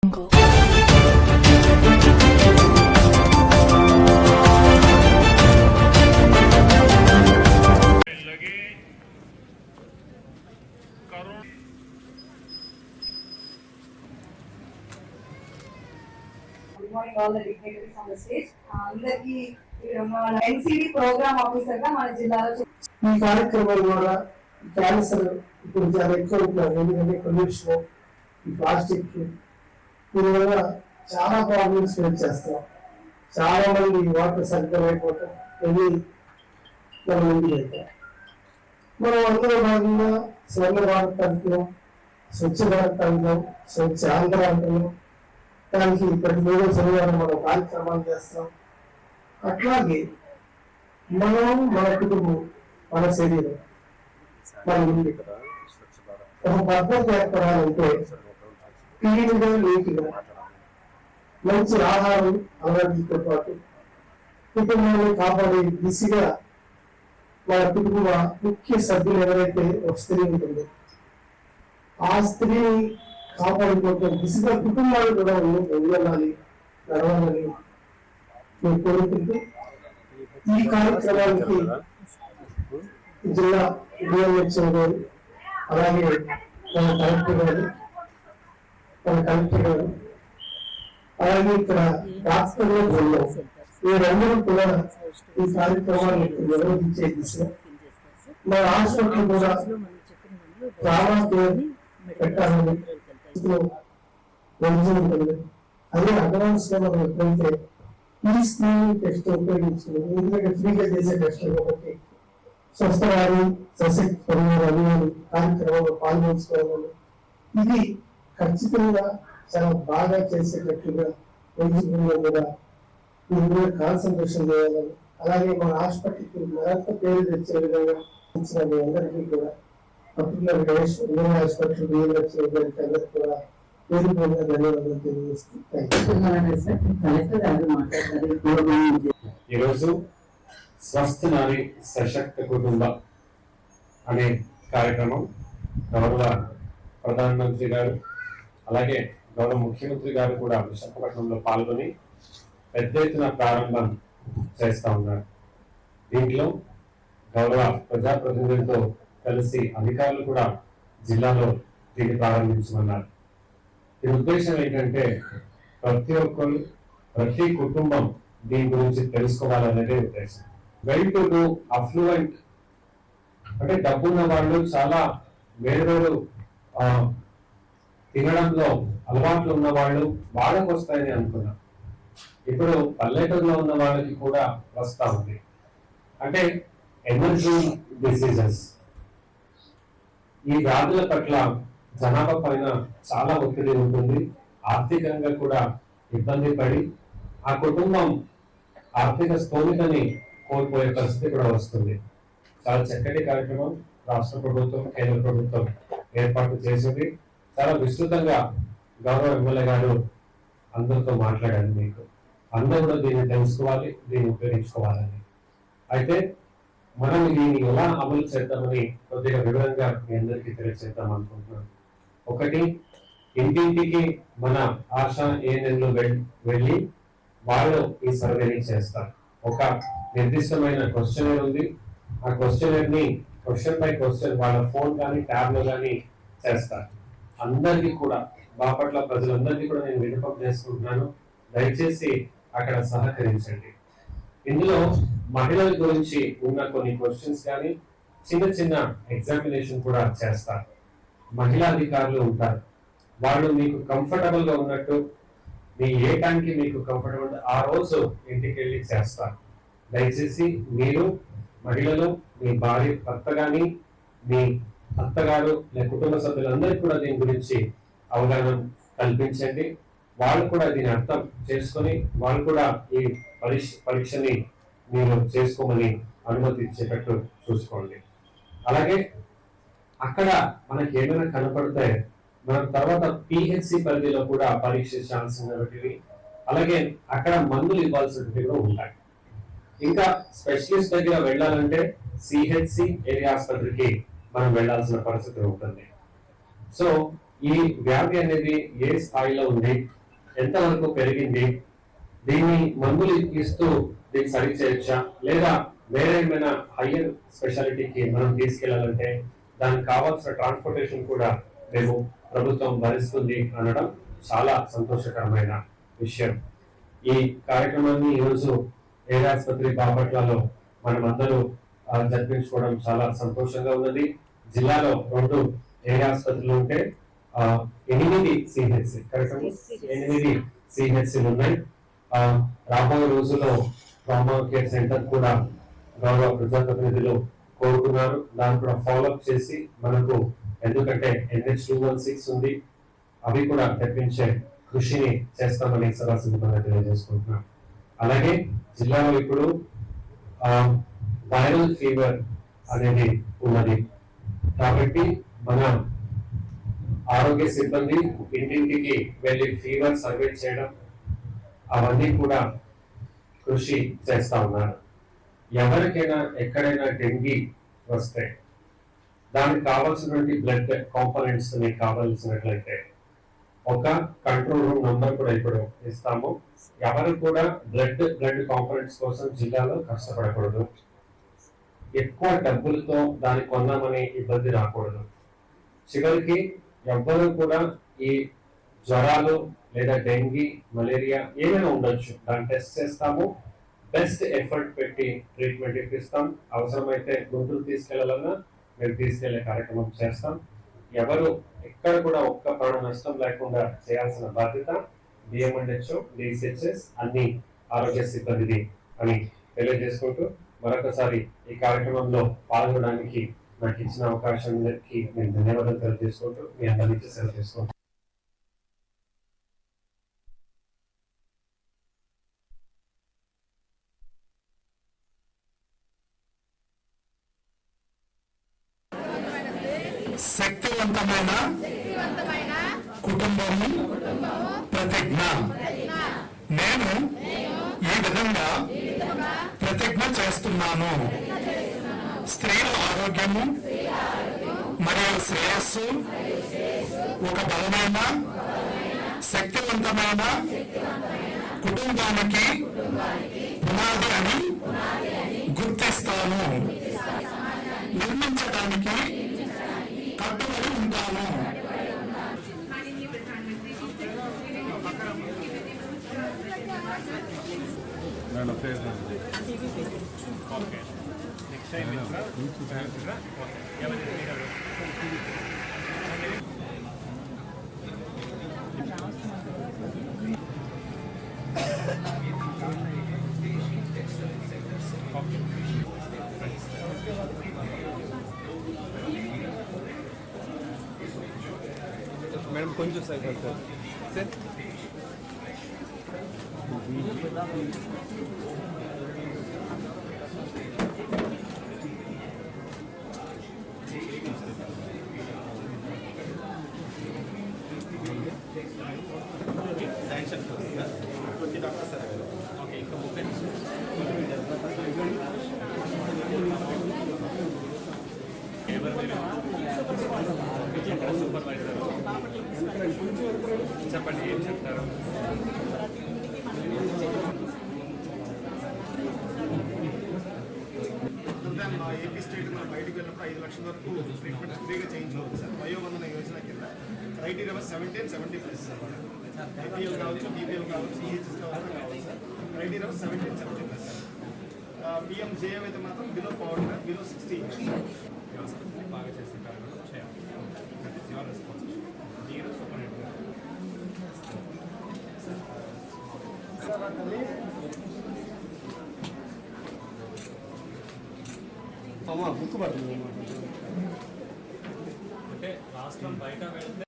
Good morning, all the dignitaries on the stage. అందరికీ NCD programme officer గా మన జిల్లాలో ఈ కార్యక్రమం ద్వారా క్యాన్సర్ ఇప్పుడు చాలా ఎక్కువ ఉంటున్నారు. ఎందుకంటే పొల్యూషన్, ఈ ప్లాస్టిక్ దీనివల్ల చాలా ప్రాబ్లమ్స్ ఫేస్ చేస్తాం. చాలా మంది వాటర్ సరిగ్గా లేకపోవటం వెళ్ళి మన ముందుకు వెళ్తాం. మనం అందులో భాగంగా స్వర్ణ భారత్ అంటున్నాం, స్వచ్ఛ భారత్ అంటున్నాం, స్వచ్ఛ ఆంధ్ర అంటున్నాం. దానికి ప్రతి 3వ శనివారం మనం కార్యక్రమాలు చేస్తాం. అట్లాగే మనం మన కుటుంబం, మన శరీరం, మన ఇంటి ఒక పద్ధతి ఏర్పడాలంటే క్లీన్గా, నీట్గా మంచి ఆహారం అలవాటుతో పాటు కుటుంబాన్ని కాపాడే దిశగా మన కుటుంబ ముఖ్య సభ్యులు ఎవరైతే ఒక స్త్రీ ఉంటుంది, ఆ స్త్రీని కాపాడుకోవడం దిశగా కుటుంబాలు కూడా వెళ్ళాలి, నడవాలని నేను కోరుకుంటూ ఈ కార్యక్రమానికి జిల్లా డిఎంహెచ్ఓ గారు, అలాగే మన కలెక్టర్ గారు, అలాగే ఇక్కడ డాక్టర్ బృందం, వీరందరూ కూడా ఈ కార్యక్రమాన్ని నిర్వహించే దిశగా మన హాస్పిటల్ కూడా చాలా కేర్ పెట్టాలని ఉంటుంది. అదే అడ్వాన్స్ గా మనం ఎప్పుడైతే ఈ స్క్రీనింగ్ టెస్ట్ ఉపయోగించుకుని, ఎందుకంటే ఫ్రీగా చేసే టెస్ట్ ఒకటి స్వస్థవారి సశక్తి పరిమాణాలు కార్యక్రమంలో పాల్గొంచుకోవాలి. ఇది ఖచ్చితంగా చాలా బాగా చేసేటట్టుగా వైద్యులు కూడా దీని మీద కాన్సన్ట్రేషన్ చేయాలని, అలాగే మన హాస్పిటల్కి మరింత పేరు తెచ్చే విధంగా ఇచ్చిన మీ అందరికీ కూడా పర్టికులర్ హాస్పిటల్ అందరికీ కూడా పేరుగా ధన్యవాదాలు తెలియజేస్తాను. ఈరోజు స్వస్థ నారి సశక్త కుటుంబ అనే కార్యక్రమం గౌరవ ప్రధానమంత్రి గారు, అలాగే గౌరవ ముఖ్యమంత్రి గారు కూడా విశాఖపట్నంలో పాల్గొని పెద్ద ఎత్తున ప్రారంభం చేస్తా ఉన్నారు. దీంట్లో గౌరవ ప్రజాప్రతినిధులతో కలిసి అధికారులు కూడా జిల్లాలో దీన్ని ప్రారంభించమన్నారు. దీని ఉద్దేశం ఏంటంటే ప్రతి కుటుంబం దీని గురించి తెలుసుకోవాలనేదే ఉద్దేశం. వెల్ టు డూ అఫ్లూయెంట్ అంటే డబ్బున్న వాళ్ళు చాలా వేరు తినడంలో అలవాట్లు ఉన్న వాళ్ళు వాళ్ళకు వస్తాయని అనుకున్నాం. ఇప్పుడు పల్లెటూరులో ఉన్న వాళ్ళకి కూడా వస్తా ఉంది. అంటే ఎమర్జింగ్ డిసీజెస్, ఈ వ్యాధుల పట్ల జనాభా పైన చాలా ఒత్తిడి ఉంటుంది. ఆర్థికంగా కూడా ఇబ్బంది పడి ఆ కుటుంబం ఆర్థిక స్థోమితని కోల్పోయే పరిస్థితి కూడా వస్తుంది. చాలా చక్కటి కార్యక్రమం రాష్ట్ర ప్రభుత్వం, కేంద్ర ప్రభుత్వం ఏర్పాటు చేసింది. చాలా విస్తృతంగా గౌరవ ఎమ్మెల్యే గారు అందరితో మాట్లాడారు. మీకు అందరూ కూడా దీన్ని తెలుసుకోవాలి, దీన్ని ఉపయోగించుకోవాలని. అయితే మనం దీన్ని ఎలా అమలు చేద్దామని కొద్దిగా వివరంగా మీ అందరికీ తెలియజేద్దాం అనుకుంటున్నాను. ఒకటి, ఇంటింటికి మన ఆశా ఏఎన్ఎంలు వెళ్ళి వాళ్ళు ఈ సర్వేని చేస్తారు. ఒక నిర్దిష్టమైన క్వశ్చనర్ ఉంది. ఆ క్వశ్చనర్ ని క్వశ్చన్ బై క్వశ్చన్ వాళ్ళ ఫోన్ కానీ ట్యాబ్ లో కానీ చేస్తారు. అందరికీ కూడా బాపట్ల ప్రజలందరికీ కూడా నేను విన్నపం చేసుకుంటున్నాను, దయచేసి అక్కడ సహకరించండి. ఇందులో మహిళల గురించి ఉన్న కొన్ని క్వశ్చన్స్ కానీ చిన్న చిన్న ఎగ్జామినేషన్ కూడా చేస్తారు. మహిళా అధికారులు ఉంటారు. వాళ్ళు మీకు కంఫర్టబుల్ గా ఉన్నట్టు, మీ ఏ టైంకి మీకు కంఫర్టబుల్ ఆ రోజు ఇంటికి వెళ్ళి చేస్తారు. దయచేసి మీరు మహిళలు, మీ భార్య, భర్త కానీ, మీ అత్తగారు లేదా కుటుంబ సభ్యులందరికీ కూడా దీని గురించి అవగాహన కల్పించండి. వాళ్ళు కూడా దీన్ని అర్థం చేసుకొని వాళ్ళు కూడా ఈ పరీక్షని మీరు చేసుకోమని అనుమతి ఇచ్చేటట్టు చూసుకోండి. అలాగే అక్కడ మనకి ఏమైనా కనపడితే మనం తర్వాత పిహెచ్సి పరిధిలో కూడా పరీక్షించాల్సినవి, అలాగే అక్కడ మందులు ఇవ్వాల్సినవి కూడా ఉంటాయి. ఇంకా స్పెషలిస్ట్ దగ్గర వెళ్ళాలంటే సిహెచ్సి ఏరియా హాస్పిటల్కి మనం వెళ్లాల్సిన పరిస్థితి ఉంటుంది. సో ఈ వ్యాధి అనేది ఏ స్థాయిలో ఉంది, ఎంతవరకు పెరిగింది, దీన్ని మందులు ఇస్తూ దీన్ని సరి చేయొచ్చా, లేదా వేరే ఏమైనా హయ్యర్ స్పెషాలిటీకి మనం తీసుకెళ్లాలంటే దానికి కావాల్సిన ట్రాన్స్పోర్టేషన్ కూడా మేము ప్రభుత్వం భరిస్తుంది అనడం చాలా సంతోషకరమైన విషయం. ఈ కార్యక్రమాన్ని ఈరోజు ఏడాస్పత్రి బాపట్లలో మనమందరూ జరిపించుకోవడం చాలా సంతోషంగా ఉన్నది. జిల్లాలో 2 ఏడాస్పత్రులు ఉంటే 8 సిహెచ్సి కరెక్ట్ 8 సిహెచ్సిలు ఉన్నాయి. రాబోయే రోజుల్లో ట్రామా కేర్ సెంటర్ కూడా గౌరవ ప్రజాప్రతినిధులు కోరుకున్నారు. దాన్ని కూడా ఫాలోఅప్ చేసి మనకు, ఎందుకంటే NH216 ఉంది, అవి కూడా తెప్పించే కృషిని చేస్తామని సభాసందర్భంగా తెలియజేసుకుంటున్నాం. అలాగే జిల్లాలో ఇప్పుడు వైరల్ ఫీవర్ అనేది ఉన్నది కాబట్టి మన ఆరోగ్య సిబ్బంది ఇంటింటికి వెళ్ళి ఫీవర్ సర్వే చేయడం అవన్నీ కూడా కృషి చేస్తా ఉన్నారు. ఎవరికైనా ఎక్కడైనా డెంగీ వస్తే దానికి కావాల్సినటువంటి బ్లడ్ కాంపోనెంట్స్ కావాల్సినట్లయితే ఒక కంట్రోల్ రూమ్ నంబర్ కూడా ఇప్పుడు ఇస్తాము. ఎవరు కూడా బ్లడ్ కాంపోనెంట్స్ కోసం జిల్లాలో కష్టపడకూడదు. ఎక్కువ డబ్బులతో దాన్ని కొన్నామని ఇబ్బంది రాకూడదు. చివరికి ఎవ్వరూ కూడా ఈ జ్వరాలు లేదా డెంగీ, మలేరియా ఏమైనా ఉండొచ్చు, దాన్ని టెస్ట్ చేస్తాము. బెస్ట్ ఎఫర్ట్ పెట్టి ట్రీట్మెంట్ ఇప్పిస్తాం. అవసరమైతే గుంటూరు తీసుకెళ్లాలన్నా మేము తీసుకెళ్లే కార్యక్రమం చేస్తాం. ఎవరు ఎక్కడ కూడా ఒక్క ప్రాణ నష్టం లేకుండా చేయాల్సిన బాధ్యత డిఎంఎండ్హెచ్ఓ, డిసిహెచ్ఎస్ అన్ని ఆరోగ్య సిబ్బందిది అని తెలియజేసుకుంటూ మరొకసారి ఈ కార్యక్రమంలో పాల్గొనడానికి నాకు ఇచ్చిన అవకాశానికి నేను ధన్యవాదాలు తెలియజేసుకుంటూ మీ అందరి నుంచి సెలవు చేసుకుంటాను. శక్తివంతమైన కుటుంబము ప్రతిజ్ఞ. నేను ఈ విధంగా ప్రతిజ్ఞ చేస్తున్నాను. స్త్రీల ఆరోగ్యము మరియు శ్రేయస్సు ఒక బలమైన శక్తివంతమైన కుటుంబానికి పునాది అని గుర్తిస్తాను. నిర్మించడానికి కట్టుబడి ఉంటాను. మేడం కొంచెం సైడ్ సార్. సూపర్వైజర్ చెప్పండి, ఏం చెప్తారు? ఏపీ స్టేట్ మనం బయటకు వెళ్ళినప్పుడు 5 లక్షల వరకు ట్రీట్మెంట్ ఫ్రీగా చేయించుకోవచ్చు సార్. వయోబంధన యోజన కింద క్రైటీరియా 17-70+ సార్. ఐపీఎల్ కావచ్చు, బీపీఎల్ కావచ్చు, ఈహెచ్ఎస్ కావచ్చు సార్. Criteria 17-70+ sir. PMJM అయితే మాత్రం బిలో పవర్టీ, బిలో 60 బాగా చేసే కార్యక్రమం చేయాలి. రెస్పాన్సిబిలిటీ. మీరు బుక్ పడుతుంది అంటే రాష్ట్రం బయట వెళ్తే